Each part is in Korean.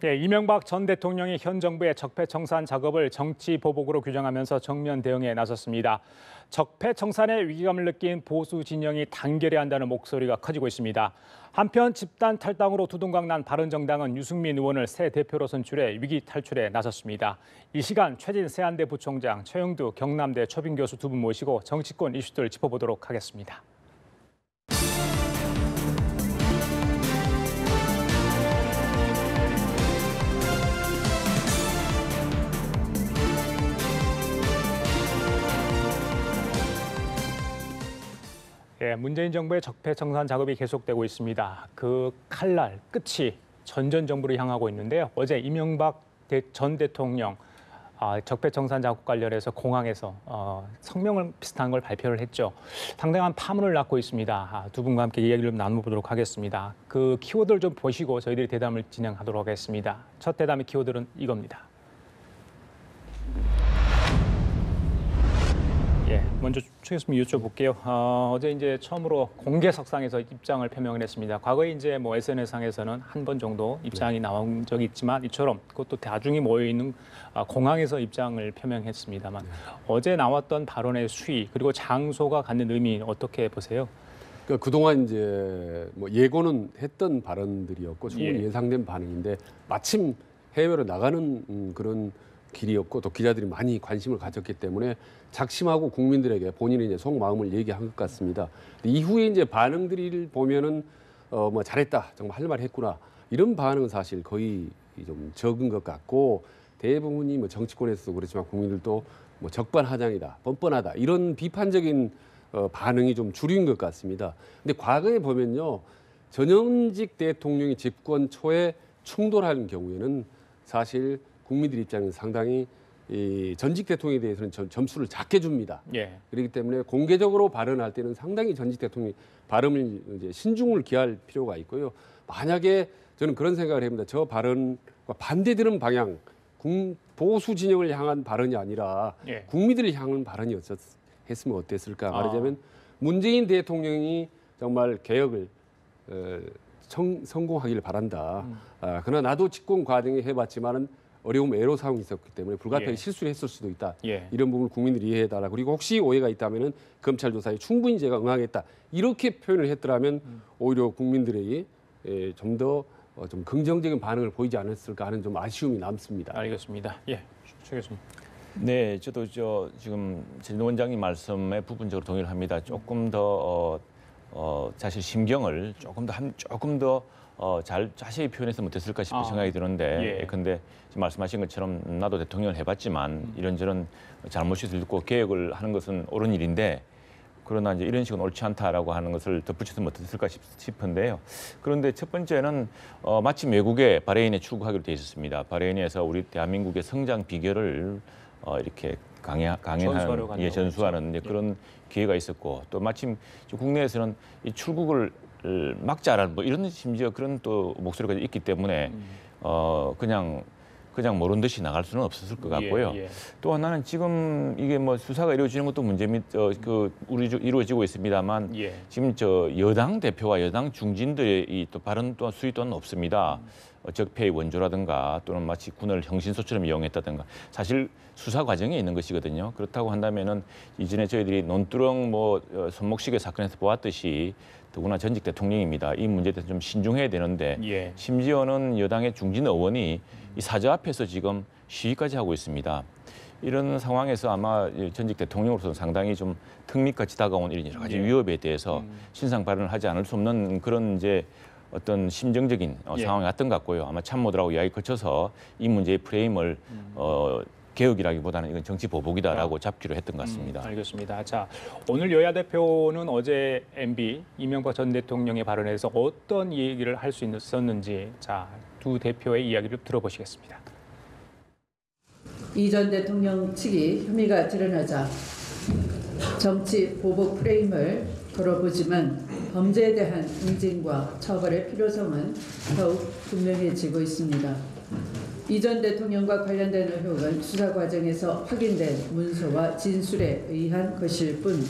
예, 이명박 전 대통령이 현 정부의 적폐청산 작업을 정치 보복으로 규정하면서 정면 대응에 나섰습니다. 적폐청산의 위기감을 느낀 보수 진영이 단결해야 한다는 목소리가 커지고 있습니다. 한편 집단 탈당으로 두둥강 난 바른정당은 유승민 의원을 새 대표로 선출해 위기 탈출에 나섰습니다. 이 시간 최진 세안대 부총장, 최영두 경남대 초빙 교수 두 분 모시고 정치권 이슈들 짚어보도록 하겠습니다. 예, 문재인 정부의 적폐청산 작업이 계속되고 있습니다. 그 칼날, 끝이 전 정부를 향하고 있는데요. 어제 이명박 전 대통령 적폐청산 작업 관련해서 공항에서 성명을 비슷한 걸 발표를 했죠. 상당한 파문을 낳고 있습니다. 두 분과 함께 이야기를 좀 나눠보도록 하겠습니다. 그 키워드를 좀 보시고 저희들이 대담을 진행하도록 하겠습니다. 첫 대담의 키워드는 이겁니다. 예, 먼저 최 교수님 여쭤볼게요. 어제 이제 처음으로 공개석상에서 입장을 표명을 했습니다. 과거에 이제 뭐 SNS상에서는 한 번 정도 입장이 나온 적이 있지만 이처럼 그것도 다중이 모여 있는 공항에서 입장을 표명했습니다만 어제 나왔던 발언의 수위 그리고 장소가 갖는 의미 어떻게 보세요? 그러니까 그동안 이제 뭐 예고는 했던 발언들이었고 충분히 예상된 반응인데 마침 해외로 나가는 그런 길이었고 또 기자들이 많이 관심을 가졌기 때문에 작심하고 국민들에게 본인의 이제 속마음을 얘기한 것 같습니다. 이후에 이제 반응들을 보면은 뭐 잘했다, 정말 할 말 했구나 이런 반응은 사실 거의 좀 적은 것 같고 대부분이 뭐 정치권에서도 그렇지만 국민들도 뭐 적반하장이다, 뻔뻔하다 이런 비판적인 반응이 좀 주류인 것 같습니다. 근데 과거에 보면요 전현직 대통령이 집권 초에 충돌하는 경우에는 사실 국민들 입장에서 상당히 이 전직 대통령에 대해서는 점수를 작게 줍니다. 예. 그렇기 때문에 공개적으로 발언할 때는 상당히 전직 대통령 발언을 이제 신중을 기할 필요가 있고요. 만약에 저는 그런 생각을 합니다. 저 발언과 반대되는 방향, 보수 진영을 향한 발언이 아니라 국민들을 향한 발언이었으면 어땠을까? 말하자면 문재인 대통령이 정말 개혁을 성공하기를 바란다. 그러나 나도 집권 과정에 해봤지만은 어려움, 애로사항이 있었기 때문에 불가피하게 실수를 했을 수도 있다. 이런 부분을 국민들이 이해해달라. 그리고 혹시 오해가 있다면 검찰 조사에 충분히 제가 응하겠다. 이렇게 표현을 했더라면 오히려 국민들에게 좀 더 좀 긍정적인 반응을 보이지 않았을까 하는 좀 아쉬움이 남습니다. 알겠습니다. 예, 최 교수님. 네, 저도 지금 진 원장님 말씀에 부분적으로 동의를 합니다. 조금 더 사실 심경을 조금 더 잘 자세히 표현해서 못했을까 싶은 생각이 드는데, 근데 지금 말씀하신 것처럼 나도 대통령을 해봤지만 이런저런 잘못이 있고 개혁을 하는 것은 옳은 일인데, 그러나 이제 이런 식은 옳지 않다라고 하는 것을 덧붙여서 못했을까 싶은데요. 그런데 첫 번째는 마침 외국에 바레인에 출국하기로 돼 있었습니다. 바레인에서 우리 대한민국의 성장 비결을 이렇게 전수하는 그런 기회가 있었고, 또 마침 국내에서는 이 출국을 막자라는 뭐 이런 심지어 그런 또 목소리가 있기 때문에 그냥 모른 듯이 나갈 수는 없었을 것 같고요. 또 하나는 지금 이게 뭐 수사가 이루어지는 것도 문제 이루어지고 있습니다만 지금 여당 대표와 여당 중진들의 이 또 발언 또한 수위 또한 없습니다. 적폐의 원조라든가 또는 마치 군을 형신소처럼 이용했다든가 사실 수사 과정에 있는 것이거든요. 그렇다고 한다면은 이전에 저희들이 논두렁 손목시계 사건에서 보았듯이 더구나 전직 대통령입니다. 이 문제에 대해서 좀 신중해야 되는데 심지어는 여당의 중진 의원이 이 사저 앞에서 지금 시위까지 하고 있습니다. 이런 상황에서 아마 전직 대통령으로서는 상당히 좀 턱밑같이 다가온 이런 여러 가지 위협에 대해서 신상 발언을 하지 않을 수 없는 그런 이제 어떤 심정적인 상황이 왔던 것 같고요. 아마 참모들하고 이야기 거쳐서 이 문제의 프레임을 개혁이라기보다는 이건 정치 보복이다라고 잡기로 했던 것 같습니다. 알겠습니다. 자, 오늘 여야 대표는 어제 MB 이명박 전 대통령의 발언에서 어떤 얘기를 할 수 있었는지 자, 두 대표의 이야기를 들어보시겠습니다. 이 전 대통령 측이 혐의가 드러나자 정치 보복 프레임을 걸어보지만 범죄에 대한 응징과 처벌의 필요성은 더욱 분명해지고 있습니다. 이 전 대통령과 관련된 의혹은 수사 과정에서 확인된 문서와 진술에 의한 것일 뿐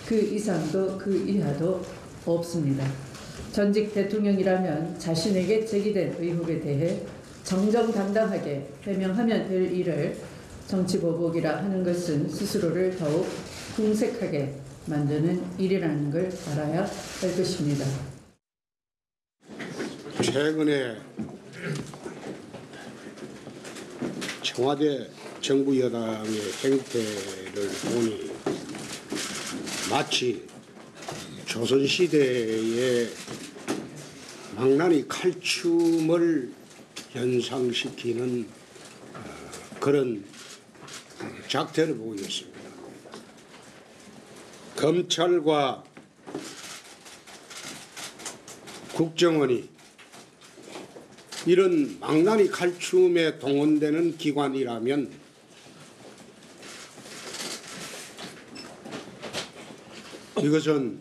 그 이상도 그 이하도 없습니다. 전직 대통령이라면 자신에게 제기된 의혹에 대해 정정당당하게 해명하면 될 일을 정치보복이라 하는 것은 스스로를 더욱 궁색하게 만드는 일이라는 걸 알아야 할 것입니다. 최근에 청와대 정부 여당의 행태를 보니 마치 조선시대의 망나니 칼춤을 연상시키는 그런 작태를 보였습니다. 검찰과 국정원이 이런 망나니 칼춤에 동원되는 기관이라면 이것은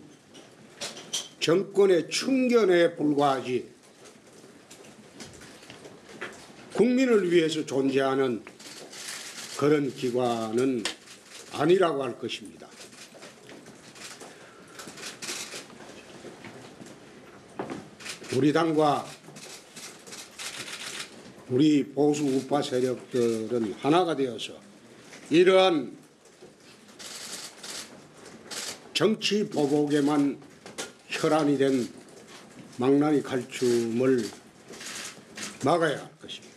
정권의 충견에 불과하지 국민을 위해서 존재하는 그런 기관은 아니라고 할 것입니다. 우리 당과 우리 보수 우파 세력들은 하나가 되어서 이러한 정치 보복에만 혈안이 된 망나니 칼춤을 막아야 할 것입니다.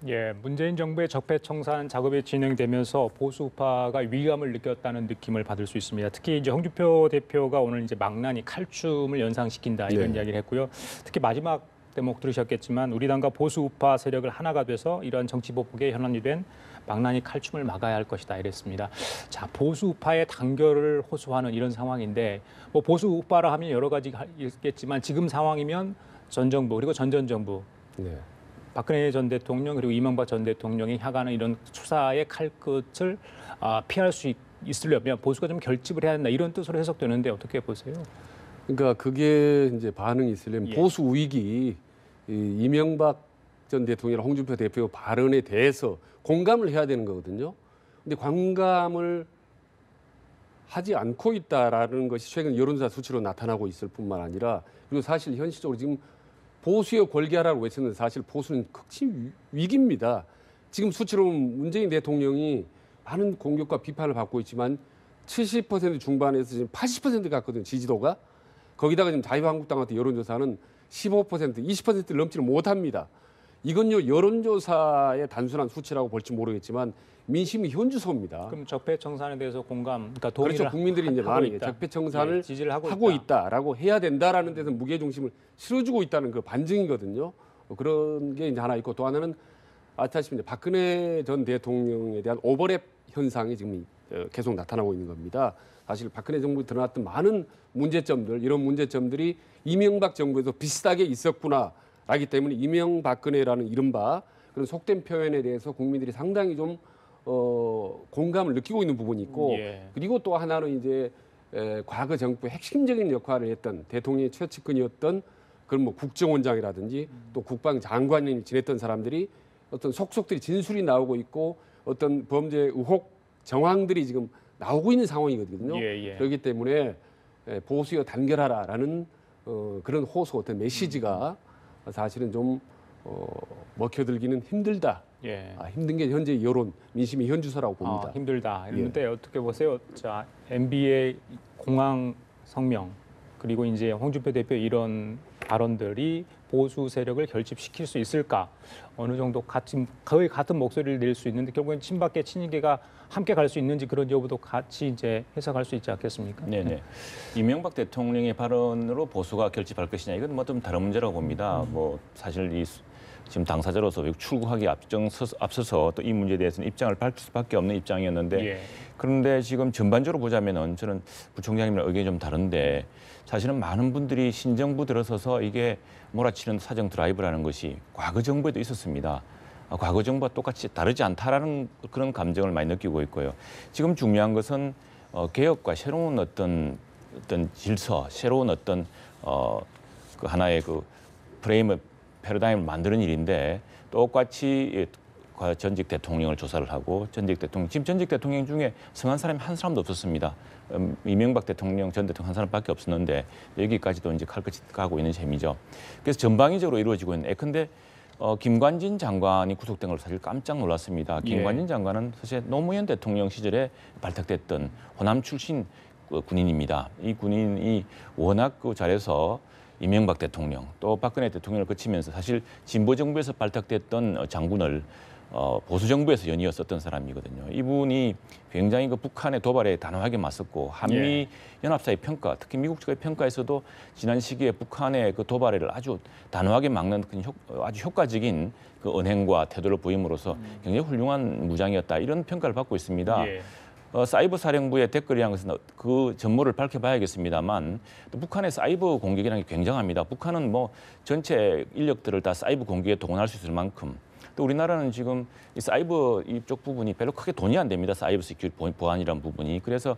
예, 문재인 정부의 적폐청산 작업이 진행되면서 보수 우파가 위감을 느꼈다는 느낌을 받을 수 있습니다. 특히 이제 홍준표 대표가 오늘 이제 망나니 칼춤을 연상시킨다 이런 이야기를 했고요. 특히 마지막 대목 들으셨겠지만 우리 당과 보수 우파 세력을 하나가 돼서 이러한 정치 보복의 현안이 된 망나니 칼춤을 막아야 할 것이다 이랬습니다. 자, 보수 우파의 단결을 호소하는 이런 상황인데 뭐 보수 우파라 하면 여러 가지 있겠지만 지금 상황이면 전 정부 그리고 전 정부 네. 박근혜 전 대통령 그리고 이명박 전 대통령이 향하는 이런 수사의 칼끝을 피할 수 있으려면 보수가 좀 결집을 해야 된다 이런 뜻으로 해석되는데 어떻게 보세요? 그러니까 그게 이제 반응이 있으려면 보수 우익이 이명박 전 대통령이나 홍준표 대표 발언에 대해서 공감을 해야 되는 거거든요. 근데 공감을 하지 않고 있다라는 것이 최근 여론조사 수치로 나타나고 있을 뿐만 아니라 그리고 사실 현실적으로 지금 보수의 권리하라고 외쳤는데 사실 보수는 극치 위기입니다. 지금 수치로 문재인 대통령이 많은 공격과 비판을 받고 있지만 70% 중반에서 지금 80% 갔거든요. 지지도가. 거기다가 지금 자유한국당 같은 여론조사는 15%, 20%를 넘지를 못합니다. 이건요 여론조사의 단순한 수치라고 볼지 모르겠지만 민심이 현주소입니다. 그럼 적폐청산에 대해서 공감, 그러니까 동의를 그렇죠. 국민들이 이제 많이 적폐청산을 지지를 하고 있다라고 해야 된다라는 데서 무게중심을 실어주고 있다는 그 반증이거든요. 그런 게 이제 하나 있고 또 하나는 아시다시피 박근혜 전 대통령에 대한 오버랩 현상이 지금 계속 나타나고 있는 겁니다. 사실 박근혜 정부에 드러났던 많은 문제점들 이런 문제점들이 이명박 정부에서 비슷하게 있었구나라기 때문에 이명박근혜라는 이른바 그런 속된 표현에 대해서 국민들이 상당히 좀 공감을 느끼고 있는 부분이 있고 그리고 또 하나는 이제 과거 정부의 핵심적인 역할을 했던 대통령의 최측근이었던 그런 뭐 국정원장이라든지 또 국방장관을 지냈던 사람들이 어떤 속속들이 진술이 나오고 있고 어떤 범죄 의혹 정황들이 지금 나오고 있는 상황이거든요. 그렇기 때문에 보수여 단결하라라는 그런 호소, 어떤 메시지가 사실은 좀 먹혀들기는 힘들다. 힘든 게 현재 여론, 민심이 현주소라고 봅니다. 힘들다. 그런데 어떻게 보세요? 자, MB의 공항 성명 그리고 이제 홍준표 대표 이런 발언들이 보수 세력을 결집시킬 수 있을까? 어느 정도 거의 같은 목소리를 낼 수 있는데 결국엔 친박계 친이계가 함께 갈 수 있는지 그런 여부도 같이 이제 해석할 수 있지 않겠습니까? 네네. 이명박 대통령의 발언으로 보수가 결집할 것이냐 이건 뭐 좀 다른 문제라고 봅니다. 뭐 사실 지금 당사자로서 외국 출국하기 앞서서 또 이 문제에 대해서는 입장을 밝힐 수밖에 없는 입장이었는데 그런데 지금 전반적으로 보자면은 저는 부총장님이랑 의견이 좀 다른데 사실은 많은 분들이 신정부 들어서서 이게 몰아치는 사정 드라이브라는 것이 과거 정부에도 있었습니다. 과거 정부와 똑같이 다르지 않다라는 그런 감정을 많이 느끼고 있고요. 지금 중요한 것은 개혁과 새로운 어떤 질서, 새로운 어떤 그 하나의 그 프레임을 패러다임을 만드는 일인데 똑같이 전직 대통령을 조사를 하고 지금 전직 대통령 중에 성한 사람이 한 사람도 없었습니다. 이명박 대통령 전 대통령 한 사람밖에 없었는데 여기까지도 이제 칼끝이 가고 있는 셈이죠. 그래서 전방위적으로 이루어지고 있는. 근데 김관진 장관이 구속된 걸 사실 깜짝 놀랐습니다. 예. 김관진 장관은 사실 노무현 대통령 시절에 발탁됐던 호남 출신 군인입니다. 이 군인이 워낙 잘해서 이명박 대통령 또 박근혜 대통령을 거치면서 사실 진보 정부에서 발탁됐던 장군을 보수 정부에서 연이었었던 사람이거든요. 이분이 굉장히 그 북한의 도발에 단호하게 맞섰고 한미 연합사의 평가, 특히 미국 측의 평가에서도 지난 시기에 북한의 그 도발을 아주 단호하게 막는 아주 효과적인 그 언행과 태도를 보임으로써 굉장히 훌륭한 무장이었다 이런 평가를 받고 있습니다. 예. 사이버 사령부의 댓글이라는 것은 그 전모를 밝혀봐야겠습니다만 또 북한의 사이버 공격이라는 게 굉장합니다. 북한은 뭐 전체 인력들을 다 사이버 공격에 동원할 수 있을 만큼 또 우리나라는 지금 이 사이버 이쪽 부분이 별로 크게 돈이 안 됩니다. 사이버 시큐리티 보안이라는 부분이. 그래서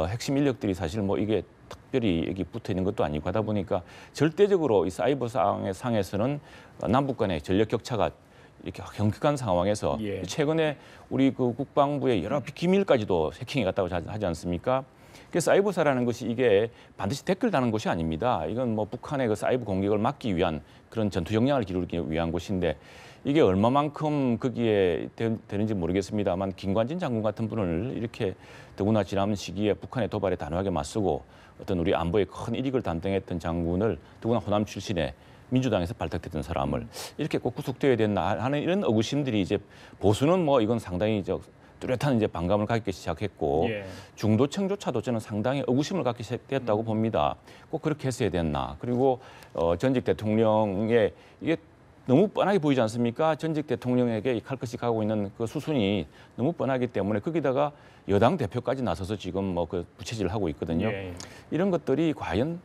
핵심 인력들이 사실 뭐 이게 특별히 여기 붙어 있는 것도 아니고 하다 보니까 절대적으로 이 사이버 상에서는 남북 간의 전력 격차가 이렇게 경직한 상황에서 예. 최근에 우리 그 국방부의 여러 기밀까지도 해킹해 갔다고 하지 않습니까? 그래서 사이버사라는 것이 이게 반드시 댓글 다는 것이 아닙니다. 이건 뭐 북한의 그 사이버 공격을 막기 위한 그런 전투 역량을 기르기 위한 것인데 이게 얼마만큼 거기에 되는지 모르겠습니다만 김관진 장군 같은 분을 이렇게 더구나 지난 시기에 북한의 도발에 단호하게 맞서고 어떤 우리 안보의 큰 일익을 담당했던 장군을 더구나 호남 출신의 민주당에서 발탁됐던 사람을 이렇게 꼭 구속되어야 됐나 하는 이런 의구심들이 이제 보수는 뭐 이건 상당히 뚜렷한 이제 반감을 갖기 시작했고 예. 중도층조차도 저는 상당히 의구심을 갖기 시작됐다고 봅니다. 꼭 그렇게 했어야 됐나. 그리고 전직 대통령의 이게 너무 뻔하게 보이지 않습니까? 전직 대통령에게 칼끝이 가고 있는 그 수순이 너무 뻔하기 때문에 거기다가 여당 대표까지 나서서 지금 뭐 그 부채질을 하고 있거든요. 예. 이런 것들이 과연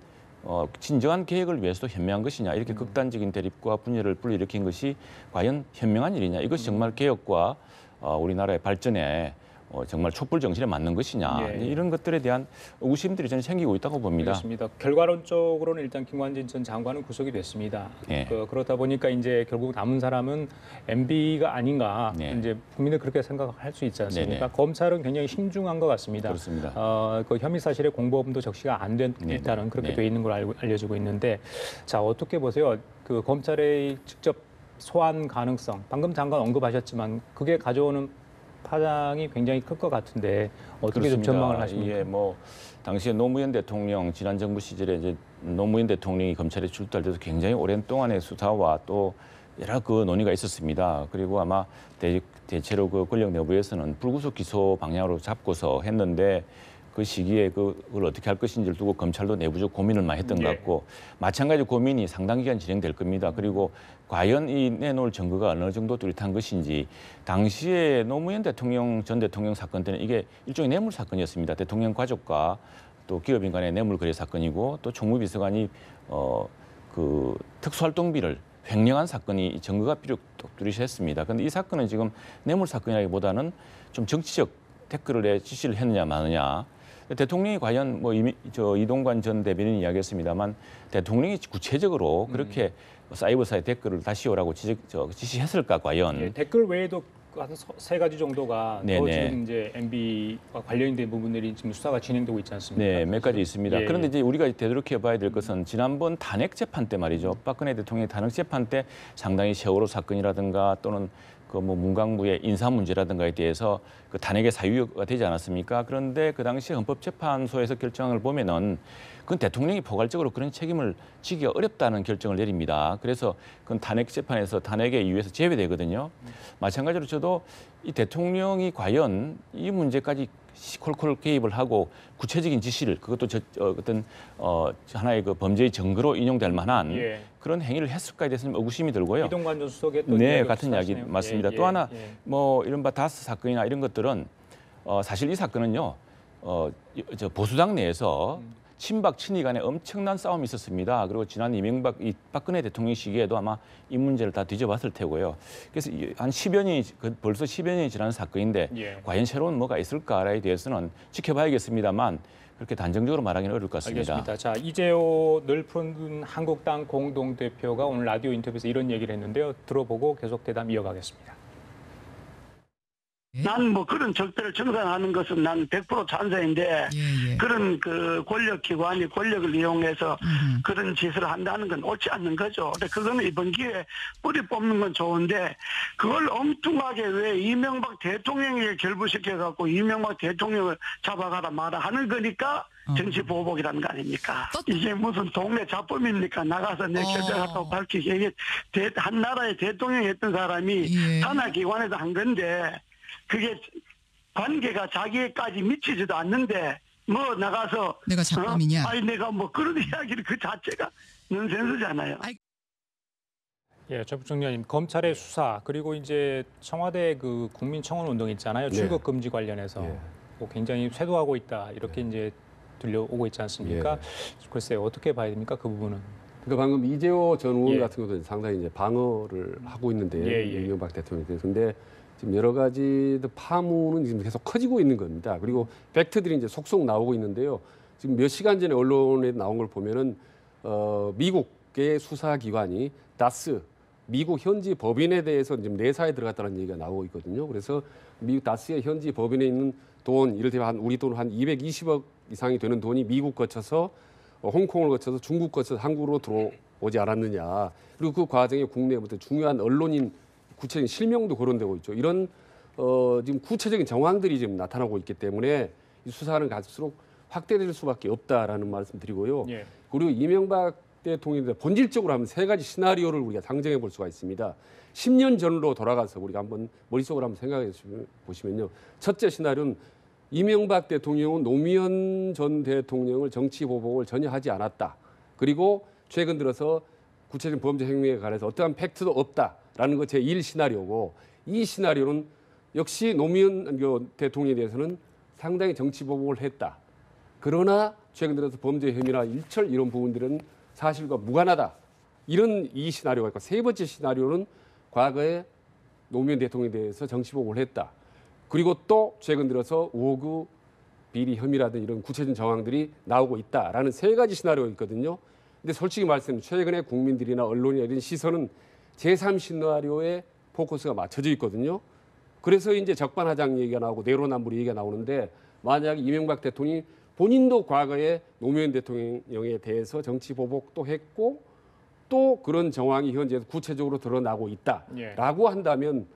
진정한 계획을 위해서도 현명한 것이냐 이렇게 극단적인 대립과 분열을 불러일으킨 것이 과연 현명한 일이냐 이것이 정말 개혁과 우리나라의 발전에 정말 촛불 정신에 맞는 것이냐 예. 이런 것들에 대한 의구심들이 저는 생기고 있다고 봅니다. 그렇습니다. 결과론적으로는 일단 김관진 전 장관은 구속이 됐습니다. 예. 그렇다 보니까 이제 결국 남은 사람은 MB가 아닌가 네. 이제 국민들 그렇게 생각할 수 있지 않습니까? 네네. 검찰은 굉장히 신중한 것 같습니다. 그렇습니다. 그 혐의 사실의 공범도 적시가 안 된 네네. 일단은 그렇게 네. 돼 있는 걸 알려주고 있는데 자 어떻게 보세요? 그 검찰의 직접 소환 가능성 방금 잠깐 언급하셨지만 그게 가져오는 파장이 굉장히 클 것 같은데 어떻게 좀 그렇습니다. 전망을 하십니까? 예, 뭐 당시에 노무현 대통령 지난 정부 시절에 이제 노무현 대통령이 검찰에 출두할 때도 굉장히 오랜 동안의 수사와 또 여러 그 논의가 있었습니다. 그리고 아마 대체로 그 권력 내부에서는 불구속 기소 방향으로 잡고서 했는데 그 시기에 그걸 어떻게 할 것인지를 두고 검찰도 내부적 고민을 많이 했던 것 같고 마찬가지 고민이 상당 기간 진행될 겁니다. 그리고 과연 이 내놓을 증거가 어느 정도 뚜렷한 것인지 당시에 노무현 대통령 전 대통령 사건 때는 이게 일종의 뇌물 사건이었습니다. 대통령 가족과 또 기업인 간의 뇌물 거래 사건이고 또 총무비서관이 그 특수활동비를 횡령한 사건이 증거가 뚜렷했습니다. 그런데 이 사건은 지금 뇌물 사건이라기보다는 좀 정치적 댓글에 지시를 했느냐 마느냐. 대통령이 과연 뭐 이동관 전 대변인이 이야기했습니다만 대통령이 구체적으로 그렇게 사이버사의 댓글을 다시 오라고 지시했을까 과연. 예, 댓글 외에도 한 세 가지 정도가 더 네네. 지금 이제 MB와 관련된 부분들이 지금 수사가 진행되고 있지 않습니까? 네, 몇 가지 있습니다. 예, 그런데 이제 우리가 되돌이켜봐야 될 것은 지난번 탄핵 재판 때 말이죠. 박근혜 대통령의 탄핵 재판 때 상당히 세월호 사건이라든가 또는 그 뭐 문광부의 인사 문제라든가에 대해서 그 탄핵의 사유가 되지 않았습니까? 그런데 그 당시 헌법재판소에서 결정을 보면은 그건 대통령이 포괄적으로 그런 책임을 지기가 어렵다는 결정을 내립니다. 그래서 그건 탄핵 재판에서 탄핵의 이유에서 제외되거든요. 마찬가지로 저도 이 대통령이 과연 이 문제까지 콜콜 개입을 하고 구체적인 지시를 그것도 어떤 하나의 그 범죄의 증거로 인용될 만한 예. 그런 행위를 했을까에 대해서는 의구심이 들고요. 이동관 전 수석의 또 네, 이야기가 같은 이야기 비슷하시네요. 맞습니다. 예, 또 하나 예. 뭐 이른바 다스 사건이나 이런 것들은 사실 이 사건은요 보수당 내에서 친박 친이 간에 엄청난 싸움이 있었습니다. 그리고 지난 박근혜 대통령 시기에도 아마 이 문제를 다 뒤져봤을 테고요. 그래서 한 10여 년이 벌써 10여 년이 지난 사건인데 예. 과연 새로운 뭐가 있을까에 대해서는 지켜봐야겠습니다만 그렇게 단정적으로 말하기는 어려울 것 같습니다. 알겠습니다. 자, 이재호 늘푸른 한국당 공동대표가 오늘 라디오 인터뷰에서 이런 얘기를 했는데요. 들어보고 계속 대담 이어가겠습니다. 난 뭐 그런 적폐를 정산하는 것은 난 100% 찬성인데 예, 예. 그런 그 권력기관이 권력을 이용해서 그런 짓을 한다는 건 옳지 않는 거죠. 근데 그거는 이번 기회에 뿌리 뽑는 건 좋은데 그걸 엉뚱하게 왜 이명박 대통령에게 결부시켜갖고 이명박 대통령을 잡아가라 마라 하는 거니까 정치 보복이라는 거 아닙니까? 이게 무슨 동네 잡범입니까? 나가서 내 결정하다고 밝히게 이게 한 나라의 대통령이 했던 사람이 예. 산하기관에서 한 건데 그게 관계가 자기에까지 미치지도 않는데 뭐 나가서 내가 잡범이냐? 아니 내가 뭐 그런 이야기를 그 자체가 넌센스잖아요. 예, 조 부총리님, 검찰의 수사 그리고 이제 청와대 그 국민청원 운동 있잖아요. 네. 출국 금지 관련해서 예. 뭐 굉장히 쇄도하고 있다 이렇게 이제 들려오고 있지 않습니까? 글쎄요, 어떻게 봐야 됩니까 그 부분은? 그러니까 방금 이재호 전 의원 예. 같은 경우도 상당히 이제 방어를 하고 있는데 예. 이명박 대통령에 대해서. 근데 지금 여러 가지 파문은 지금 계속 커지고 있는 겁니다. 그리고 팩트들이 이제 속속 나오고 있는데요. 지금 몇 시간 전에 언론에 나온 걸 보면은 미국의 수사기관이 다스 미국 현지 법인에 대해서 지금 내사에 들어갔다는 얘기가 나오고 있거든요. 그래서 미국 다스의 현지 법인에 있는 돈, 이를테면 우리 돈 한 220억 이상이 되는 돈이 미국 거쳐서 홍콩을 거쳐서 중국 거쳐서 한국으로 들어오지 않았느냐. 그리고 그 과정에 국내부터 중요한 언론인 구체적인 실명도 거론되고 있죠. 이런 지금 구체적인 정황들이 지금 나타나고 있기 때문에 이 수사는 갈수록 확대될 수밖에 없다라는 말씀드리고요. 예. 그리고 이명박 대통령의 본질적으로 하면 세 가지 시나리오를 우리가 상정해 볼 수가 있습니다. 10년 전으로 돌아가서 우리가 한번 머릿속으로 한번 생각해 보시면요. 첫째 시나리오는 이명박 대통령은 노무현 전 대통령을 정치 보복을 전혀 하지 않았다. 그리고 최근 들어서 구체적인 범죄 행위에 관해서 어떠한 팩트도 없다라는 것 제1 시나리오고, 이 시나리오는 역시 노무현 대통령에 대해서는 상당히 정치 보복을 했다. 그러나 최근 들어서 범죄 혐의나 일철 이런 부분들은 사실과 무관하다. 이런 이 시나리오가 있고, 세 번째 시나리오는 과거에 노무현 대통령에 대해서 정치 보복을 했다. 그리고 또 최근 들어서 우호구 비리 혐의라든 이런 구체적인 정황들이 나오고 있다라는 세 가지 시나리오가 있거든요. 근데 솔직히 말씀 최근에 국민들이나 언론이나 이런 시선은 제3 시나리오에 포커스가 맞춰져 있거든요. 그래서 이제 적반하장 얘기가 나오고 내로남불 얘기가 나오는데, 만약 이명박 대통령이 본인도 과거에 노무현 대통령에 대해서 정치 보복도 했고 또 그런 정황이 현재 구체적으로 드러나고 있다라고 한다면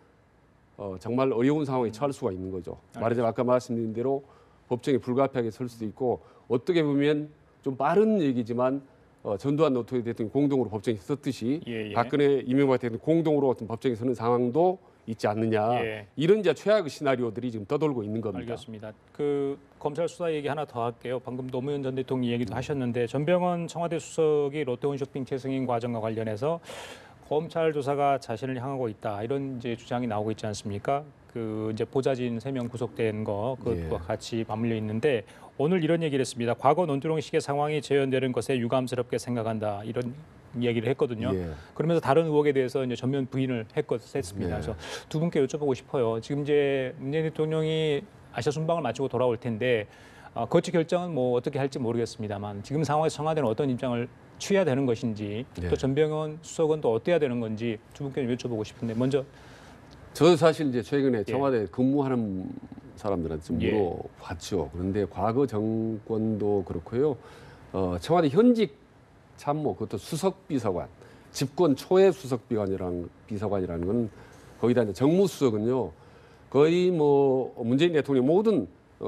정말 어려운 상황에 처할 수가 있는 거죠. 말하자면 아까 말씀드린 대로 법정에 불가피하게 설 수도 있고, 어떻게 보면 좀 빠른 얘기지만 전두환 노태우 대통령이 공동으로 법정에 섰듯이 박근혜 이명박 대통령이 공동으로 어떤 법정에 서는 상황도 있지 않느냐. 이런 이제 최악의 시나리오들이 지금 떠돌고 있는 겁니다. 알겠습니다. 그 검찰 수사 얘기 하나 더 할게요. 방금 노무현 전 대통령 얘기도 하셨는데, 전병헌 청와대 수석이 롯데홈쇼핑 재승인 과정과 관련해서 검찰 조사가 자신을 향하고 있다, 이런 이제 주장이 나오고 있지 않습니까? 그 이제 보좌진 3명 구속된 거 그것과 같이 맞물려 있는데, 오늘 이런 얘기를 했습니다. 과거 논두렁식의 상황이 재현되는 것에 유감스럽게 생각한다, 이런 이야기를 했거든요. 그러면서 다른 의혹에 대해서 이제 전면 부인을 했습니다. 그래서 두 분께 여쭤보고 싶어요. 지금 이제 문재인 대통령이 아시아 순방을 마치고 돌아올 텐데 거치 결정은 뭐 어떻게 할지 모르겠습니다만, 지금 상황에서 청와대는 어떤 입장을 취해야 되는 것인지, 또 전병헌 수석은 또 어때야 되는 건지 두 분께 여쭤보고 싶은데, 먼저. 저는 사실 이제 최근에 청와대 근무하는 사람들한테 좀 물어봤죠. 그런데 과거 정권도 그렇고요. 청와대 현직 참모, 그것도 수석비서관, 집권 초의 비서관이라는 건 거기다 이제 정무수석은요, 거의 뭐 문재인 대통령 모든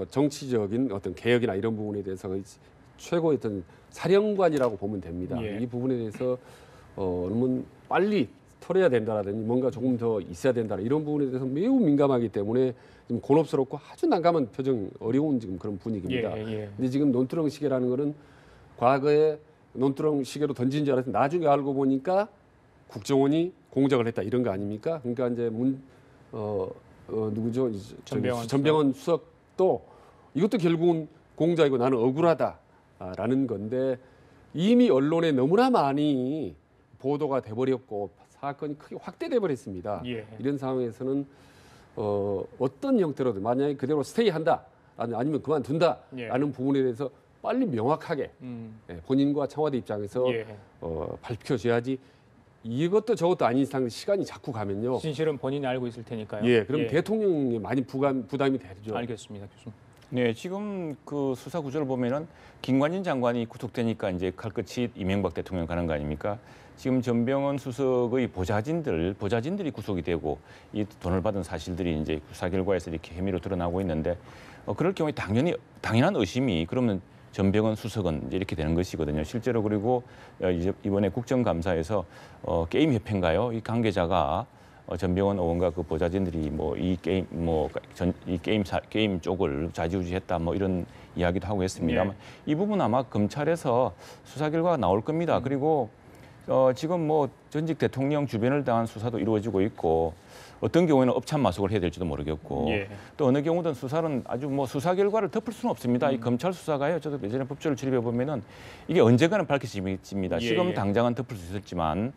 정치적인 어떤 개혁이나 이런 부분에 대해서 거의 최고의 어떤 사령관이라고 보면 됩니다. 이 부분에 대해서 너무 빨리 털어야 된다라든지 뭔가 조금 더 있어야 된다, 이런 부분에 대해서 매우 민감하기 때문에 좀 곤혹스럽고 아주 난감한 표정, 어려운 지금 그런 분위기입니다. 근데 지금 논두렁 시계라는 거는 과거에 논두렁 시계로 던진 줄 알았는데 나중에 알고 보니까 국정원이 공작을 했다, 이런 거 아닙니까? 그러니까 이제 누구죠? 전병헌 수석도 이것도 결국은 공작이고 나는 억울하다라는 건데, 이미 언론에 너무나 많이 보도가 돼버렸고 사건이 크게 확대돼 버렸습니다. 이런 상황에서는 어떤 형태로든 만약에 그대로 스테이한다, 아니면 그만둔다라는 부분에 대해서 빨리 명확하게 본인과 청와대 입장에서 밝혀줘야지, 이것도 저것도 아닌 이상 시간이 자꾸 가면요. 진실은 본인이 알고 있을 테니까요. 예, 그럼 대통령이 많이 부담이 되죠. 알겠습니다, 교수님. 네, 지금 그 수사 구조를 보면은 김관진 장관이 구속되니까 이제 칼끝이 이명박 대통령 가는 거 아닙니까? 지금 전병헌 수석의 보좌진들이 구속이 되고 이 돈을 받은 사실들이 이제 수사 결과에서 이렇게 혐의로 드러나고 있는데 그럴 경우에 당연한 의심이 그러면 전병헌 수석은 이제 이렇게 되는 것이거든요. 실제로 그리고 이제 이번에 국정감사에서 게임협회인가요? 이 관계자가 전병헌 의원과 그 보좌진들이 게임 쪽을 좌지우지했다 뭐 이런 이야기도 하고 했습니다만 이 부분 아마 검찰에서 수사 결과가 나올 겁니다. 그리고 지금 뭐 전직 대통령 주변을 당한 수사도 이루어지고 있고 어떤 경우에는 업참마속을 해야 될지도 모르겠고 또 어느 경우든 수사는 아주 뭐 수사 결과를 덮을 수는 없습니다. 이 검찰 수사가요. 저도 예전에 법조를 출입해 보면은 이게 언젠가는 밝혀집니다. 지금 당장은 덮을 수 있었지만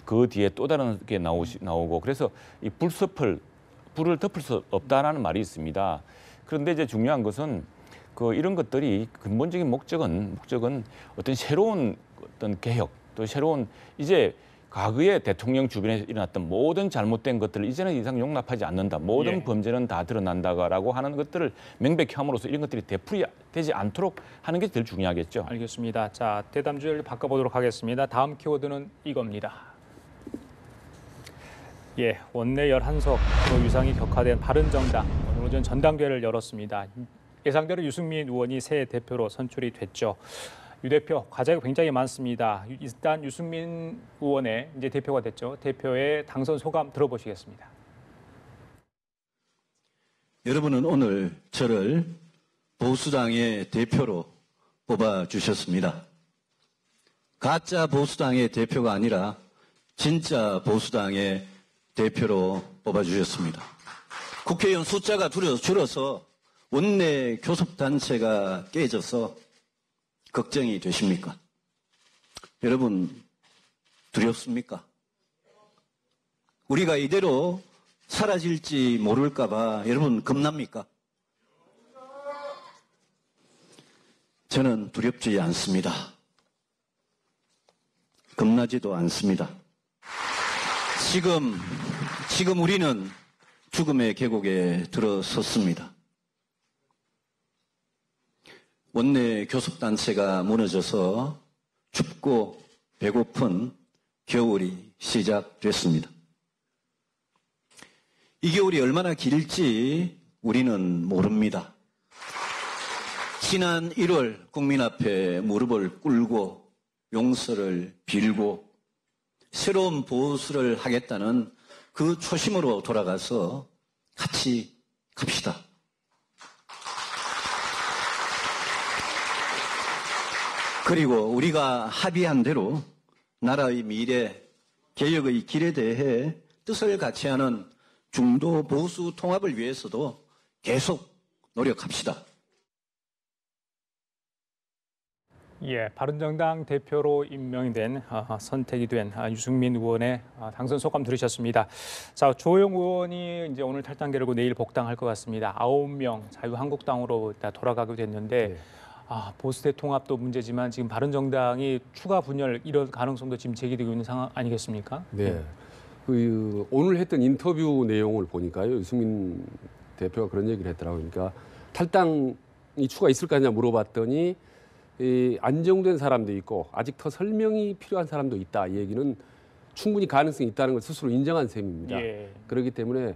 그 뒤에 또 다른 게 나오고 그래서 이 불을 덮을 수 없다라는 말이 있습니다. 그런데 이제 중요한 것은 이런 것들이 근본적인 목적은 어떤 새로운 어떤 개혁 또 새로운 이제 과거에 대통령 주변에 일어났던 모든 잘못된 것들을 이제는 이상 용납하지 않는다. 모든 범죄는 다 드러난다라고 하는 것들을 명백히 함으로써 이런 것들이 되풀이되지 않도록 하는 게 제일 중요하겠죠. 알겠습니다. 자, 대담 주제를 바꿔보도록 하겠습니다. 다음 키워드는 이겁니다. 원내 11석 유상이 격화된 바른정당 오늘 오전 전당대회를 열었습니다. 예상대로 유승민 의원이 새 대표로 선출이 됐죠. 유 대표 과제가 굉장히 많습니다. 일단 유승민 의원의 이제 대표가 됐죠. 대표의 당선 소감 들어보시겠습니다. 여러분은 오늘 저를 보수당의 대표로 뽑아주셨습니다. 가짜 보수당의 대표가 아니라 진짜 보수당의 대표로 뽑아주셨습니다. 국회의원 숫자가 줄어서 원내 교섭단체가 깨져서 걱정이 되십니까? 여러분 두렵습니까? 우리가 이대로 사라질지 모를까 봐 여러분 겁납니까? 저는 두렵지 않습니다. 겁나지도 않습니다. 지금 우리는 죽음의 계곡에 들어섰습니다. 원내 교섭단체가 무너져서 춥고 배고픈 겨울이 시작됐습니다. 이 겨울이 얼마나 길지 우리는 모릅니다. 지난 1월 국민 앞에 무릎을 꿇고 용서를 빌고 새로운 보수를 하겠다는 그 초심으로 돌아가서 같이 갑시다. 그리고 우리가 합의한 대로 나라의 미래, 개혁의 길에 대해 뜻을 같이 하는 중도 보수 통합을 위해서도 계속 노력합시다. 바른정당 대표로 임명된 선택이 된 유승민 의원의 당선 소감 들으셨습니다. 자, 조영 의원이 이제 오늘 탈당 결과 내일 복당할 것 같습니다. 9명 자유한국당으로 돌아가게 됐는데 보수대 통합도 문제지만 지금 바른정당이 추가 분열 이런 가능성도 지금 제기되고 있는 상황 아니겠습니까? 네. 오늘 했던 인터뷰 내용을 보니까요. 유승민 대표가 그런 얘기를 했더라고요. 그러니까 탈당이 추가 있을 거냐 물어봤더니 안정된 사람도 있고 아직 더 설명이 필요한 사람도 있다. 이 얘기는 충분히 가능성이 있다는 걸 스스로 인정한 셈입니다. 그렇기 때문에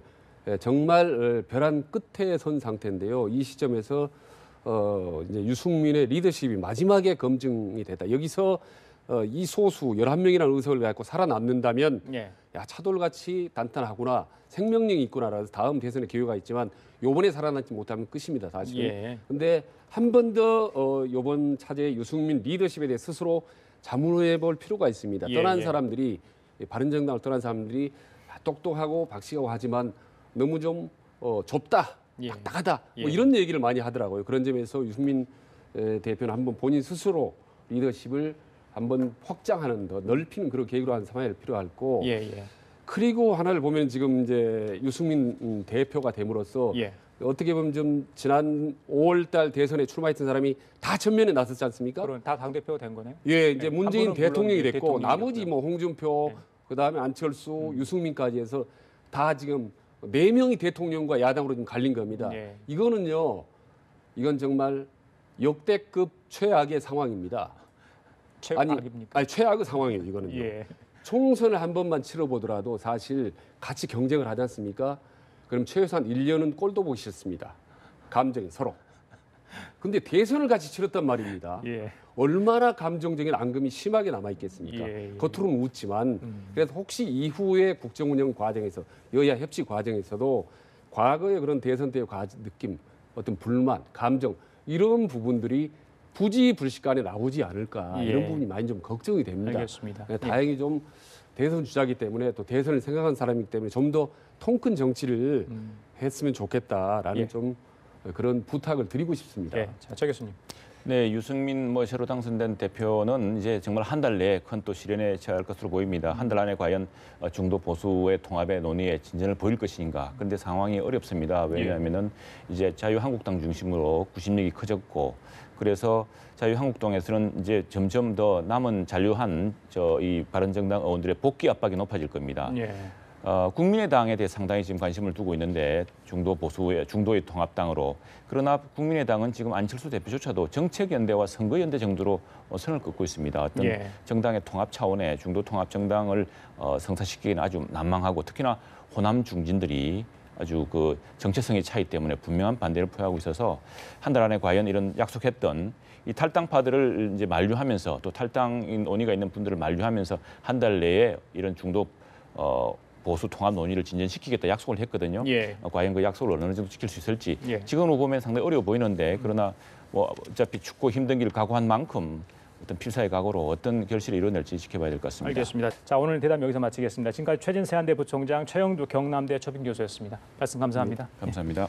정말 벼랑 끝에 선 상태인데요. 이 시점에서 이제 유승민의 리더십이 마지막에 검증이 됐다. 여기서 이 소수 11명이라는 의석을 갖고 살아남는다면 야, 차돌같이 단단하구나. 생명력이 있구나라서 다음 대선에 기회가 있지만 요번에 살아남지 못하면 끝입니다. 사실은. 근데 한 번 더 요번 차제의 유승민 리더십에 대해 스스로 자문해 볼 필요가 있습니다. 떠난 사람들이 바른정당을 떠난 사람들이 똑똑하고 박식하고 하지만 너무 좀 좁다. 딱딱하다. 뭐 이런 얘기를 많이 하더라고요. 그런 점에서 유승민 대표는 한번 본인 스스로 리더십을 한번 확장하는 더 넓히는 그런 계획으로 한 삼아야 필요하고 그리고 하나를 보면 지금 이제 유승민 대표가 됨으로써 어떻게 보면 좀 지난 5월달 대선에 출마했던 사람이 다 전면에 나섰지 않습니까? 그럼 다 당대표가 된 거네요. 이제 문재인 대통령이 됐고 나머지 뭐 홍준표 그다음에 안철수, 유승민까지 해서 다 지금 4명이 대통령과 야당으로 좀 갈린 겁니다. 예. 이건 정말 역대급 최악의 상황입니다. 최악입니까? 아니 최악의 상황이에요. 이거는요. 예. 총선을 한 번만 치러보더라도 사실 같이 경쟁을 하지 않습니까? 그럼 최소한 1년은 꼴도 보기 싫습니다. 감정이 서로. 근데 대선을 같이 치렀단 말입니다. 예. 얼마나 감정적인 앙금이 심하게 남아있겠습니까? 예. 겉으로는 웃지만 그래서 혹시 이후의 국정운영 과정에서 여야 협치 과정에서도 과거의 그런 대선 때의 느낌, 어떤 불만, 감정 이런 부분들이 부지불식간에 나오지 않을까 예. 이런 부분이 많이 좀 걱정이 됩니다. 알겠습니다. 네, 다행히 좀 대선 주자이기 때문에 또 대선을 생각한 사람이기 때문에 좀 더 통 큰 정치를 했으면 좋겠다라는 예. 좀 그런 부탁을 드리고 싶습니다. 예. 자, 최 교수님. 네, 유승민 새로 당선된 대표는 이제 정말 한 달 내에 큰 또 실현에 처할 것으로 보입니다. 한 달 안에 과연 중도 보수의 통합의 논의에 진전을 보일 것인가. 그런데 상황이 어렵습니다. 왜냐하면은 이제 자유한국당 중심으로 구심력이 커졌고 그래서 자유한국당에서는 이제 점점 더 남은 잔류한 이 바른정당 의원들의 복귀 압박이 높아질 겁니다. 예. 국민의당에 대해 상당히 지금 관심을 두고 있는데 중도의 통합당으로 그러나 국민의당은 지금 안철수 대표조차도 정책연대와 선거연대 정도로 선을 긋고 있습니다. 어떤 예. 정당의 통합 차원의 중도 통합 정당을 성사시키기는 아주 난망하고 특히나 호남 중진들이 아주 그 정체성의 차이 때문에 분명한 반대를 표하고 있어서 한 달 안에 과연 이런 약속했던 이 탈당파들을 이제 만류하면서 또 탈당인 논의가 있는 분들을 만류하면서 한 달 내에 이런 중도 보수 통합 논의를 진전시키겠다 약속을 했거든요. 예. 과연 그 약속을 어느 정도 지킬 수 있을지 예. 지금으로 보면 상당히 어려워 보이는데 그러나 뭐 어차피 춥고 힘든 길을 각오한 만큼 어떤 필사의 각오로 어떤 결실을 이뤄낼지 지켜봐야 될 것 같습니다. 알겠습니다. 자, 오늘 대담 여기서 마치겠습니다. 지금까지 최진세 한대 부총장, 최영두 경남대 초빙 교수였습니다. 말씀 감사합니다. 감사합니다.